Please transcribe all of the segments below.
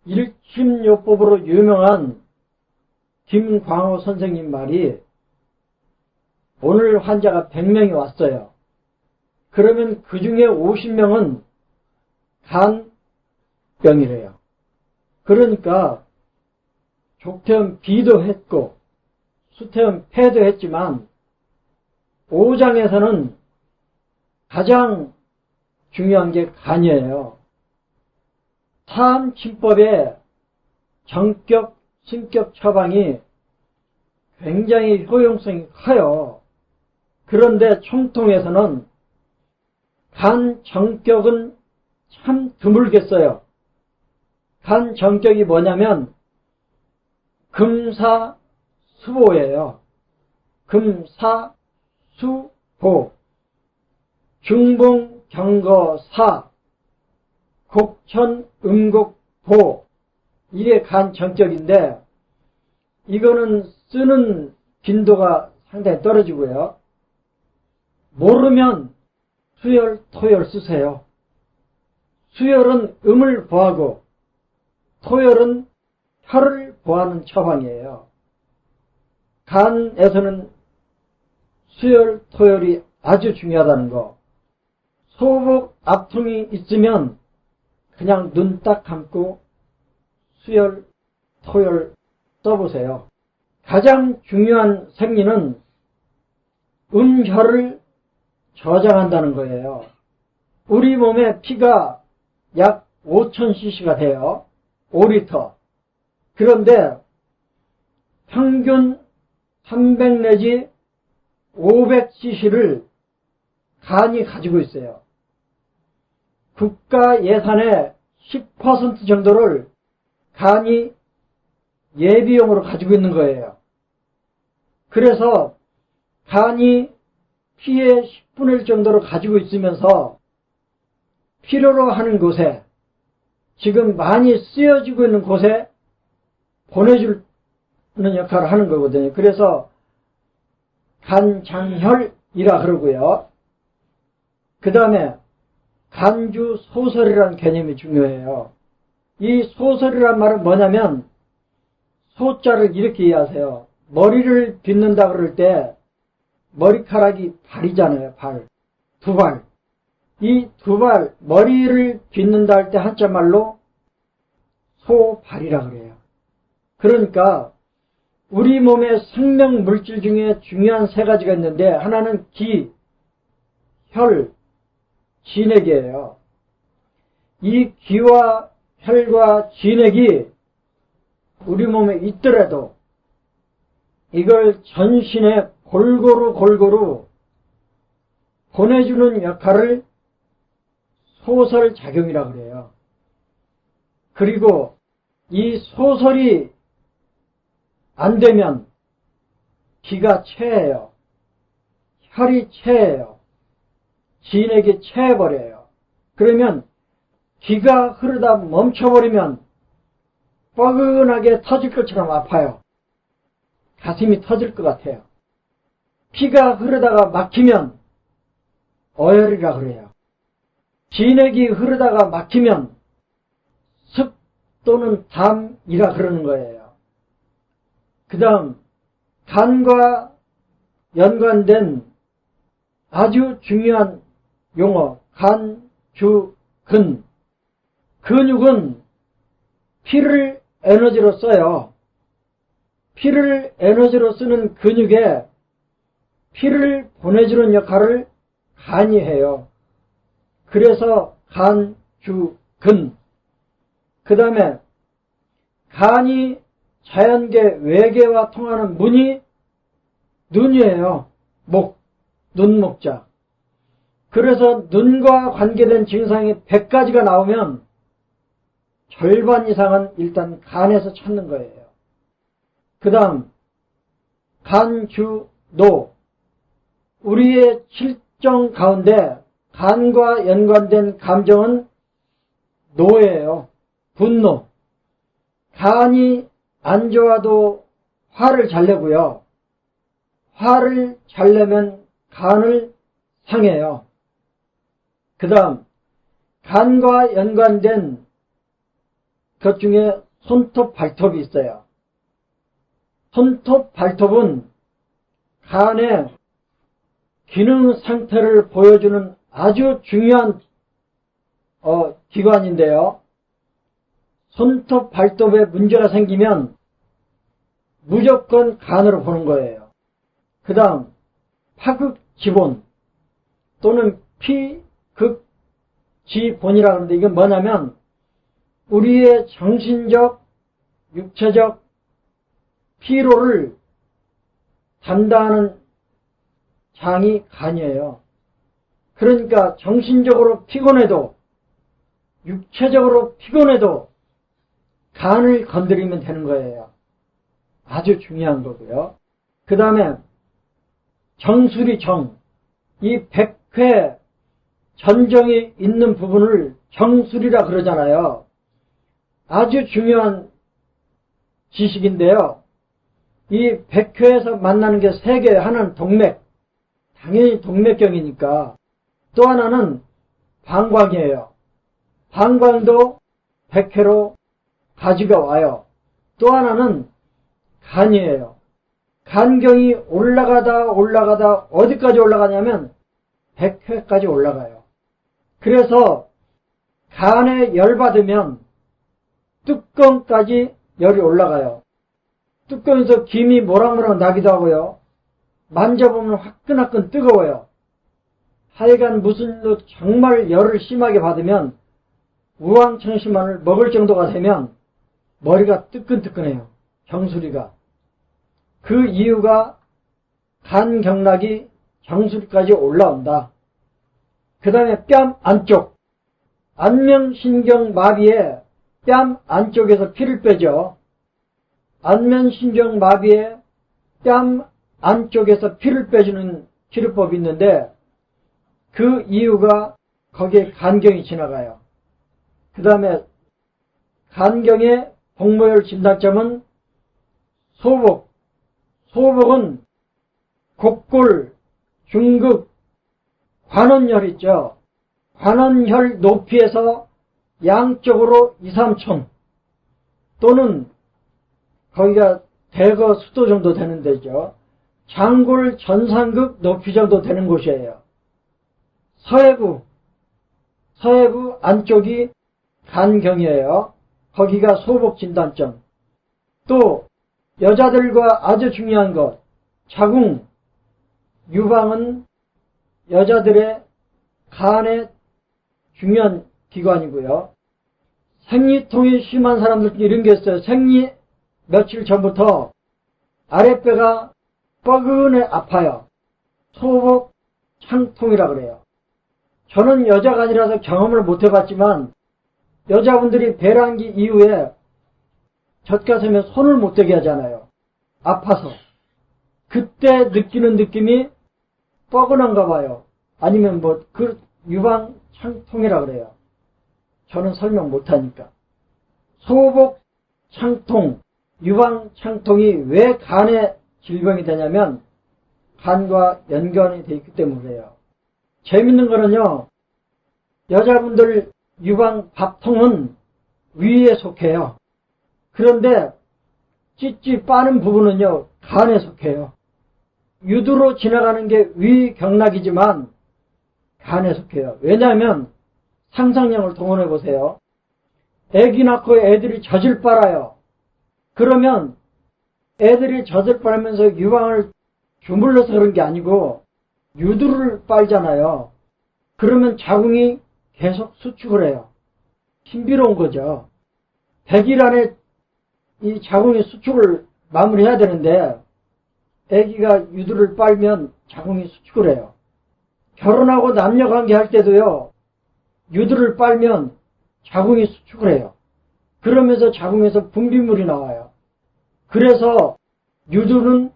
일침요법으로 유명한 김광호 선생님 말이 오늘 환자가 100명이 왔어요. 그러면 그 중에 50명은 간병이래요. 그러니까 족태음 비도 했고 수태음 폐도 했지만 오장에서는 가장 중요한 게 간이에요. 사암침법의 정격, 승격 처방이 굉장히 효용성이 커요. 그런데 총통에서는 간 정격은 참 드물게 써요. 간 정격이 뭐냐면 금사수보예요. 금사수보, 중봉 경거사, 곡천 음곡보, 이게 간 정격인데 이거는 쓰는 빈도가 상당히 떨어지고요. 모르면 수열, 토열 쓰세요. 수열은 음을 보하고 토열은 혀를 보하는 처방이에요. 간에서는 수열, 토열이 아주 중요하다는 거. 소복 압통이 있으면 그냥 눈 딱 감고 수열, 토열 써보세요. 가장 중요한 생리는 음혈을 저장한다는 거예요. 우리 몸에 피가 약 5000cc가 돼요. 5리터. 그런데 평균 300 내지 500cc를 간이 가지고 있어요. 국가 예산의 10% 정도를 간이 예비용으로 가지고 있는 거예요. 그래서 간이 피의 10분의 1 정도를 가지고 있으면서 필요로 하는 곳에, 지금 많이 쓰여지고 있는 곳에 보내주는 역할을 하는 거거든요. 그래서 간장혈이라 그러고요. 그 다음에 간주소설이라는 개념이 중요해요. 이 소설이란 말은 뭐냐면 소자를 이렇게 이해하세요. 머리를 빗는다 그럴 때 머리카락이 발이잖아요. 발. 두 발. 이 두 발, 머리를 빗는다 할 때 한자말로 소발이라 그래요. 그러니까 우리 몸의 생명 물질 중에 중요한 세 가지가 있는데 하나는 기, 혈, 진액이에요. 이 기와 혈과 진액이 우리 몸에 있더라도 이걸 전신에 골고루 보내주는 역할을 소설작용이라고 그래요. 그리고 이 소설이 안 되면 기가 체해요. 혈이 체해요. 진액이 체해버려요. 그러면 기가 흐르다 멈춰버리면 뻐근하게 터질 것처럼 아파요. 가슴이 터질 것 같아요. 피가 흐르다가 막히면 어혈이라 그래요. 진액이 흐르다가 막히면 습 또는 담이라 그러는 거예요. 그 다음 간과 연관된 아주 중요한 용어, 간, 주, 근. 근육은 피를 에너지로 써요. 피를 에너지로 쓰는 근육에 피를 보내주는 역할을 간이 해요. 그래서 간, 주, 근. 그 다음에 간이 자연계 외계와 통하는 문이 눈이에요. 목, 눈목자. 그래서 눈과 관계된 증상이 100가지가 나오면 절반 이상은 일단 간에서 찾는 거예요. 그 다음 간, 주, 노. 우리의 7정 가운데 간과 연관된 감정은 노예요. 분노. 간이 안 좋아도 화를 잘 내고요. 화를 잘 내면 간을 상해요. 그 다음 간과 연관된 것 중에 손톱, 발톱이 있어요. 손톱, 발톱은 간의 기능 상태를 보여주는 아주 중요한 기관인데요. 손톱, 발톱에 문제가 생기면 무조건 간으로 보는 거예요. 그 다음 파극지본 또는 피극지본이라고 하는데 이건 뭐냐면 우리의 정신적, 육체적 피로를 담당하는 장이 간이에요. 그러니까 정신적으로 피곤해도 육체적으로 피곤해도 간을 건드리면 되는 거예요. 아주 중요한 거고요. 그 다음에 정수리 정, 이 백회 전정이 있는 부분을 정수리라 그러잖아요. 아주 중요한 지식인데요. 이 백회에서 만나는 게 세 개, 하나는 동맥, 당연히 동맥경이니까, 또 하나는 방광이에요. 방광도 백회로 가지가 와요. 또 하나는 간이에요. 간경이 올라가다 어디까지 올라가냐면 백회까지 올라가요. 그래서 간에 열받으면 뚜껑까지 열이 올라가요. 뚜껑에서 김이 모락모락 나기도 하고요. 만져보면 화끈화끈 뜨거워요. 하여간 무슨 일로 정말 열을 심하게 받으면 우황청심환을 먹을 정도가 되면 머리가 뜨끈뜨끈해요. 정수리가. 그 이유가 간경락이 정수리까지 올라온다. 그 다음에 뺨 안쪽. 안면신경마비에 뺨 안쪽에서 피를 빼죠. 안면신경마비에 뺨 안쪽에서 피를 빼주는 치료법이 있는데 그 이유가 거기에 간경이 지나가요. 그 다음에 간경의 복모열 진단점은 소복. 소복은 곡골, 중극, 관원혈 있죠. 관원혈 높이에서 양쪽으로 2, 3촌 또는 거기가 대거 수도 정도 되는 데죠. 장골 전상극 높이 정도 되는 곳이에요. 서해부 안쪽이 간경이에요. 거기가 소복 진단점. 또 여자들과 아주 중요한 것, 자궁, 유방은 여자들의 간의 중요한 기관이고요. 생리통이 심한 사람들 이런 게 있어요. 생리 며칠 전부터 아랫배가 뻐근해 아파요. 소복 창통이라 그래요. 저는 여자가 아니라서 경험을 못 해봤지만 여자분들이 배란기 이후에 젖가슴에 손을 못 대게 하잖아요. 아파서. 그때 느끼는 느낌이 뻐근한가 봐요. 아니면 그 유방 창통이라 그래요. 저는 설명 못하니까. 소복 창통, 유방 창통이 왜 간의 질병이 되냐면 간과 연관이 되어 있기 때문에 그래요. 재밌는 거는요. 여자분들 유방 밥통은 위에 속해요. 그런데 찌찌 빠는 부분은요. 간에 속해요. 유두로 지나가는 게 위경락이지만 간에 속해요. 왜냐하면 상상력을 동원해 보세요. 애기 낳고 애들이 젖을 빨아요. 그러면 애들이 젖을 빨면서 유방을 주물러서 그런 게 아니고 유두를 빨잖아요. 그러면 자궁이 계속 수축을 해요. 신비로운 거죠. 100일 안에 이 자궁의 수축을 마무리해야 되는데 아기가 유두를 빨면 자궁이 수축을 해요. 결혼하고 남녀관계 할 때도요. 유두를 빨면 자궁이 수축을 해요. 그러면서 자궁에서 분비물이 나와요. 그래서 유두는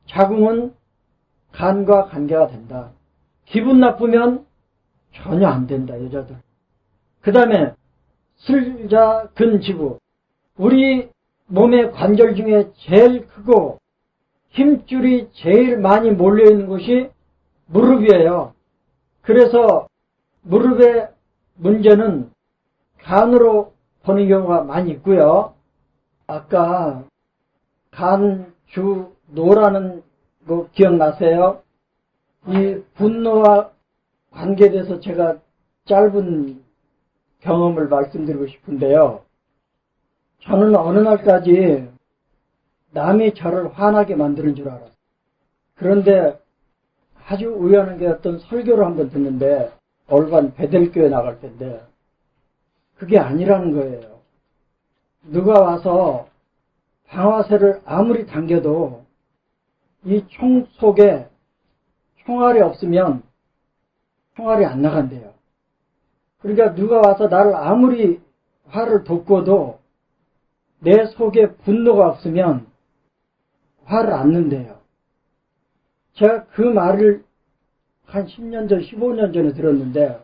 자궁은 간과 관계가 된다. 기분 나쁘면 전혀 안 된다. 여자들. 그 다음에 슬자근지부. 우리 몸의 관절 중에 제일 크고 힘줄이 제일 많이 몰려있는 곳이 무릎이에요. 그래서 무릎의 문제는 간으로 보는 경우가 많이 있고요. 아까 간주노라는 거 기억나세요? 이 분노와 관계돼서 제가 짧은 경험을 말씀드리고 싶은데요. 저는 어느 날까지 남이 저를 화나게 만드는 줄 알았어요. 그런데 아주 우연한 게 어떤 설교를 한번 듣는데 올반 베델교회 나갈 텐데 그게 아니라는 거예요. 누가 와서 방아쇠를 아무리 당겨도 이 총 속에 총알이 없으면 총알이 안 나간대요. 그러니까 누가 와서 나를 아무리 화를 돋궈도 내 속에 분노가 없으면 화를 안 낸대요. 제가 그 말을 한 10년 전, 15년 전에 들었는데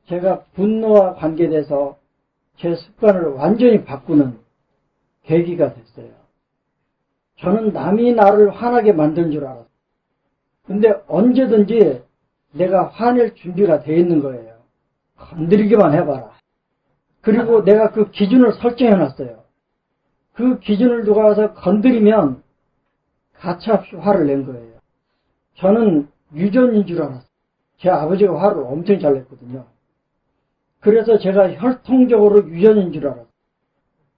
제가 분노와 관계돼서 제 습관을 완전히 바꾸는 계기가 됐어요. 저는 남이 나를 화나게 만드는 줄 알았어요. 근데 언제든지 내가 화낼 준비가 돼 있는 거예요. 건드리기만 해봐라. 그리고 내가 그 기준을 설정해놨어요. 그 기준을 누가 와서 건드리면 가차없이 화를 낸 거예요. 저는 유전인 줄 알았어요. 제 아버지가 화를 엄청 잘 냈거든요. 그래서 제가 혈통적으로 유전인 줄 알았어요.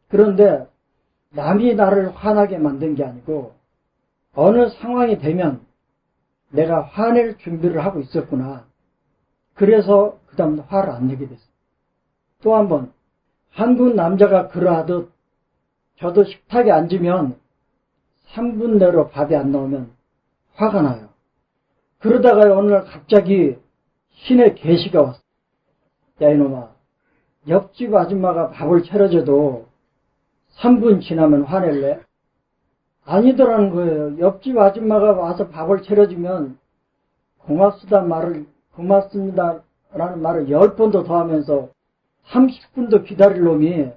그런데 남이 나를 화나게 만든 게 아니고 어느 상황이 되면 내가 화낼 준비를 하고 있었구나. 그래서 그 다음 화를 안 내게 됐어요. 또 한 번 한국 남자가 그러하듯 저도 식탁에 앉으면 3분 내로 밥이 안 나오면 화가 나요. 그러다가 어느 날 갑자기 신의 계시가 왔어요. 야 이놈아, 옆집 아줌마가 밥을 차려줘도 3분 지나면 화낼래? 아니더라는 거예요. 옆집 아줌마가 와서 밥을 차려주면 고맙습니다라는 말을 10번도 더 하면서 30분도 기다릴 놈이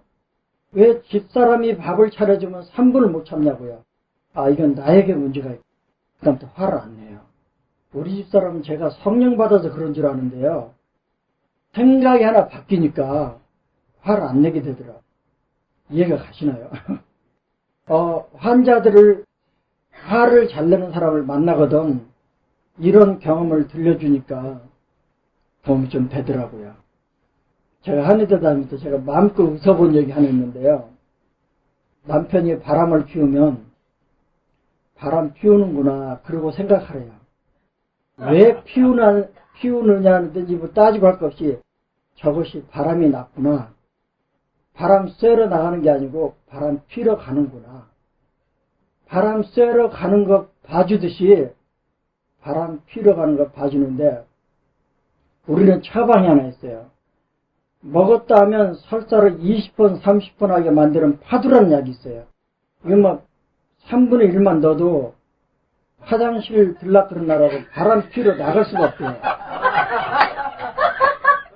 왜 집사람이 밥을 차려주면 3분을 못 참냐고요. 아, 이건 나에게 문제가 있고 그 다음부터 화를 안 내요. 우리 집사람은 제가 성령 받아서 그런 줄 아는데요. 생각이 하나 바뀌니까 화를 안 내게 되더라고요. 이해가 가시나요? 환자들을 화를 잘 내는 사람을 만나거든 이런 경험을 들려주니까 도움이 좀 되더라고요. 제가 한의대 다니면서 제가 마음껏 웃어본 적이 하나 있는데요. 남편이 바람을 피우면 바람 피우는구나 그러고 생각하래요. 왜 피우느냐든지 뭐 따지고 할 것 없이 저것이 바람이 났구나. 바람 쐬러 나가는 게 아니고 바람 피러 가는구나. 바람 쐬러 가는 것 봐주듯이 바람 피러 가는 것 봐주는데 우리는 처방이 하나 있어요. 먹었다 하면 설사를 20번, 30번 하게 만드는 파두라는 약이 있어요. 이건 막 3분의 1만 넣어도 화장실 들락거린다라고 바람 피러 나갈 수가 없대요.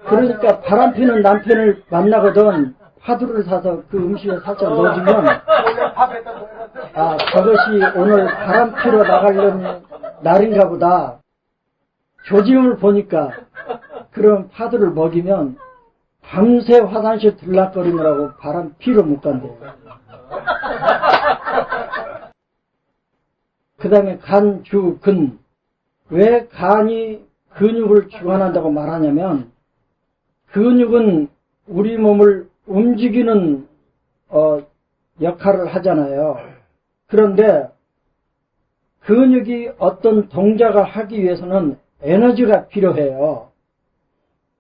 그러니까 바람 피는 남편을 만나거든 파두를 사서 그 음식에 살짝 넣어주면 아 저것이 오늘 바람 피러 나가려는 날인가 보다. 조짐을 보니까 그런 파두를 먹이면 밤새 화장실 들락거리느라고 바람 피러 못 간대요. 그 다음에 간, 주, 근. 왜 간이 근육을 주관한다고 말하냐면 근육은 우리 몸을 움직이는 역할을 하잖아요. 그런데 근육이 어떤 동작을 하기 위해서는 에너지가 필요해요.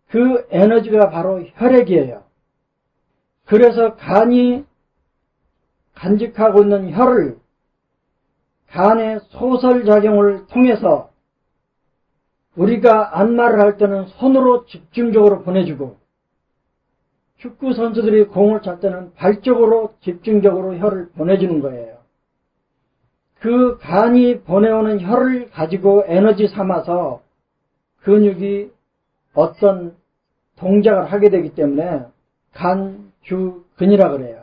그 에너지가 바로 혈액이에요. 그래서 간이 간직하고 있는 혈을 간의 소설작용을 통해서 우리가 안마를 할 때는 손으로 집중적으로 보내주고 축구 선수들이 공을 찰 때는 발 쪽으로 집중적으로 혈을 보내주는 거예요. 그 간이 보내오는 혈을 가지고 에너지 삼아서 근육이 어떤 동작을 하게 되기 때문에 간, 주, 근이라 그래요.